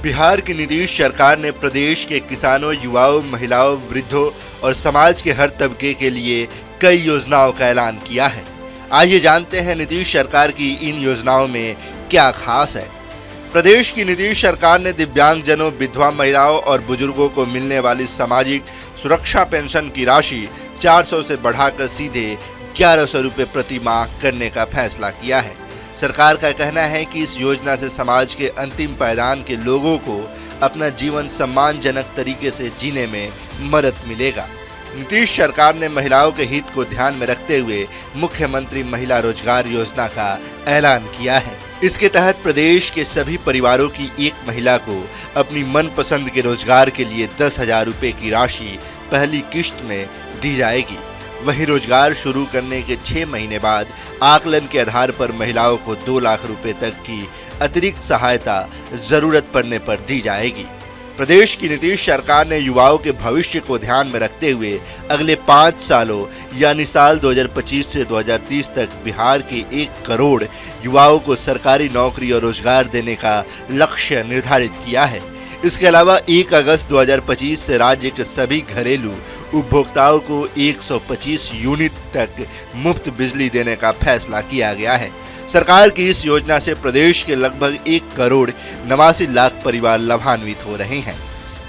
बिहार की नीतीश सरकार ने प्रदेश के किसानों, युवाओं, महिलाओं, वृद्धों और समाज के हर तबके के लिए कई योजनाओं का ऐलान किया है। आइए जानते हैं नीतीश सरकार की इन योजनाओं में क्या खास है। प्रदेश की नीतीश सरकार ने दिव्यांगजनों, विधवा महिलाओं और बुजुर्गों को मिलने वाली सामाजिक सुरक्षा पेंशन की राशि 400 से बढ़ाकर सीधे 1100 रुपये प्रति माह करने का फैसला किया है। सरकार का कहना है कि इस योजना से समाज के अंतिम पायदान के लोगों को अपना जीवन सम्मानजनक तरीके से जीने में मदद मिलेगा। नीतीश सरकार ने महिलाओं के हित को ध्यान में रखते हुए मुख्यमंत्री महिला रोजगार योजना का ऐलान किया है। इसके तहत प्रदेश के सभी परिवारों की एक महिला को अपनी मनपसंद के रोजगार के लिए 10,000 रुपये की राशि पहली किश्त में दी जाएगी। वहीं रोजगार शुरू करने के 6 महीने बाद आकलन के आधार पर महिलाओं को 2 लाख रुपए तक की अतिरिक्त सहायता जरूरत पड़ने पर दी जाएगी। प्रदेश की नीतीश सरकार ने युवाओं के भविष्य को ध्यान में रखते हुए अगले 5 सालों यानी साल 2025 से 2030 तक बिहार के 1 करोड़ युवाओं को सरकारी नौकरी और रोजगार देने का लक्ष्य निर्धारित किया है। इसके अलावा 1 अगस्त 2025 से राज्य के सभी घरेलू उपभोक्ताओं को 125 यूनिट तक मुफ्त बिजली देने का फैसला किया गया है। सरकार की इस योजना से प्रदेश के लगभग 1 करोड़ 89 लाख परिवार लाभान्वित हो रहे हैं।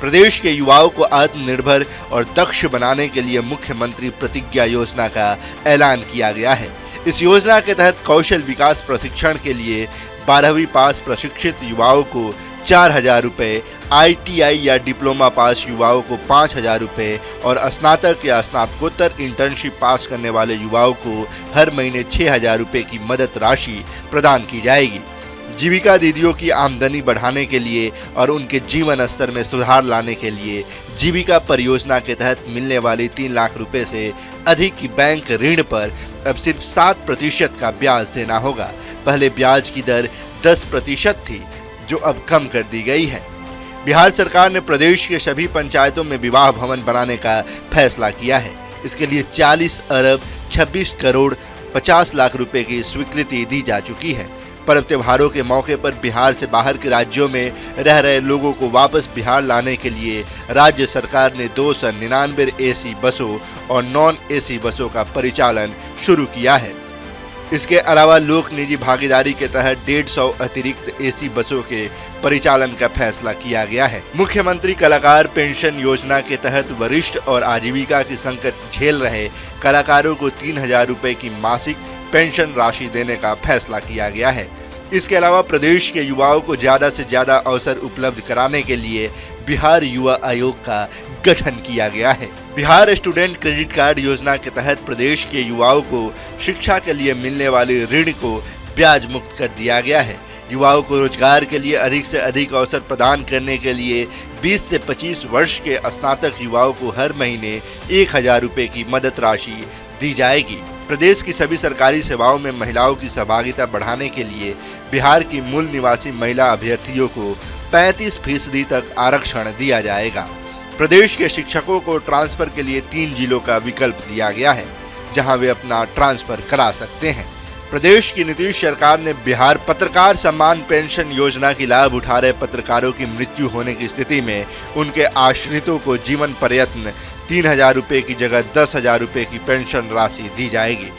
प्रदेश के युवाओं को आत्मनिर्भर और दक्ष बनाने के लिए मुख्यमंत्री प्रतिज्ञा योजना का ऐलान किया गया है। इस योजना के तहत कौशल विकास प्रशिक्षण के लिए 12वीं पास प्रशिक्षित युवाओं को 4,000 रुपये, ITI या डिप्लोमा पास युवाओं को 5,000 रुपये और स्नातक या स्नातकोत्तर इंटर्नशिप पास करने वाले युवाओं को हर महीने 6,000 रुपये की मदद राशि प्रदान की जाएगी। जीविका दीदियों की आमदनी बढ़ाने के लिए और उनके जीवन स्तर में सुधार लाने के लिए जीविका परियोजना के तहत मिलने वाली 3 लाख रुपए से अधिक की बैंक ऋण पर अब सिर्फ 7% का ब्याज देना होगा। पहले ब्याज की दर 10% थी, जो अब कम कर दी गई है। बिहार सरकार ने प्रदेश के सभी पंचायतों में विवाह भवन बनाने का फैसला किया है। इसके लिए 40 अरब 26 करोड़ 50 लाख रुपए की स्वीकृति दी जा चुकी है। पर्व त्योहारों के मौके पर बिहार से बाहर के राज्यों में रह रहे लोगों को वापस बिहार लाने के लिए राज्य सरकार ने 299 AC बसों और नॉन AC बसों का परिचालन शुरू किया है। इसके अलावा लोक निजी भागीदारी के तहत 150 अतिरिक्त AC बसों के परिचालन का फैसला किया गया है। मुख्यमंत्री कलाकार पेंशन योजना के तहत वरिष्ठ और आजीविका की संकट झेल रहे कलाकारों को 3,000 रुपये की मासिक पेंशन राशि देने का फैसला किया गया है। इसके अलावा प्रदेश के युवाओं को ज्यादा से ज्यादा अवसर उपलब्ध कराने के लिए बिहार युवा आयोग का गठन किया गया है। बिहार स्टूडेंट क्रेडिट कार्ड योजना के तहत प्रदेश के युवाओं को शिक्षा के लिए मिलने वाले ऋण को ब्याज मुक्त कर दिया गया है। युवाओं को रोजगार के लिए अधिक से अधिक अवसर प्रदान करने के लिए 20 से 25 वर्ष के स्नातक युवाओं को हर महीने 1,000 रुपये की मदद राशि दी जाएगी। प्रदेश की सभी सरकारी सेवाओं में महिलाओं की सहभागिता बढ़ाने के लिए बिहार की मूल निवासी महिला अभ्यर्थियों को 35% तक आरक्षण दिया जाएगा। प्रदेश के शिक्षकों को ट्रांसफर के लिए 3 जिलों का विकल्प दिया गया है, जहां वे अपना ट्रांसफर करा सकते हैं। प्रदेश की नीतीश सरकार ने बिहार पत्रकार सम्मान पेंशन योजना की लाभ उठा रहे पत्रकारों की मृत्यु होने की स्थिति में उनके आश्रितों को जीवन पर्यंत 3,000 रुपये की जगह 10,000 रुपये की पेंशन राशि दी जाएगी।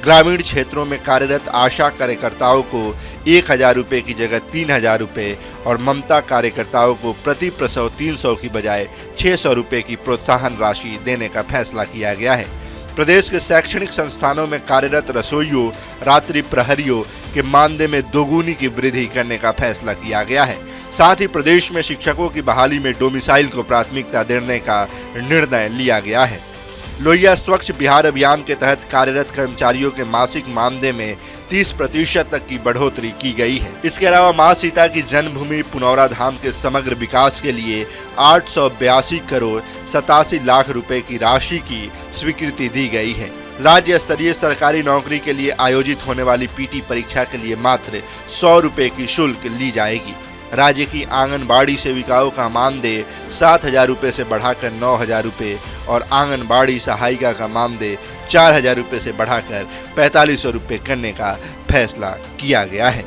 ग्रामीण क्षेत्रों में कार्यरत आशा कार्यकर्ताओं को 1,000 रुपये की जगह 3,000 रुपये और ममता कार्यकर्ताओं को प्रति प्रसव 300 की बजाय 600 रुपये की प्रोत्साहन राशि देने का फैसला किया गया है। प्रदेश के शैक्षणिक संस्थानों में कार्यरत रसोइयों, रात्रि प्रहरियों के मानदेय में दोगुनी की वृद्धि करने का फैसला किया गया है। साथ ही प्रदेश में शिक्षकों की बहाली में डोमिसाइल को प्राथमिकता देने का निर्णय लिया गया है। लोहिया स्वच्छ बिहार अभियान के तहत कार्यरत कर्मचारियों के मासिक मानदेय में 30% तक की बढ़ोतरी की गई है। इसके अलावा मां सीता की जन्मभूमि पुनौरा धाम के समग्र विकास के लिए 882 करोड़ 87 लाख रुपए की राशि की स्वीकृति दी गई है। राज्य स्तरीय सरकारी नौकरी के लिए आयोजित होने वाली PT परीक्षा के लिए मात्र 100 रुपए की शुल्क ली जाएगी। राज्य की आंगनबाड़ी सेविकाओं का मानदेय 7,000 रुपये से बढ़ाकर 9,000 रुपये और आंगनबाड़ी सहायिका का मानदेय 4,000 रुपये से बढ़ाकर 4,500 रुपये करने का फैसला किया गया है।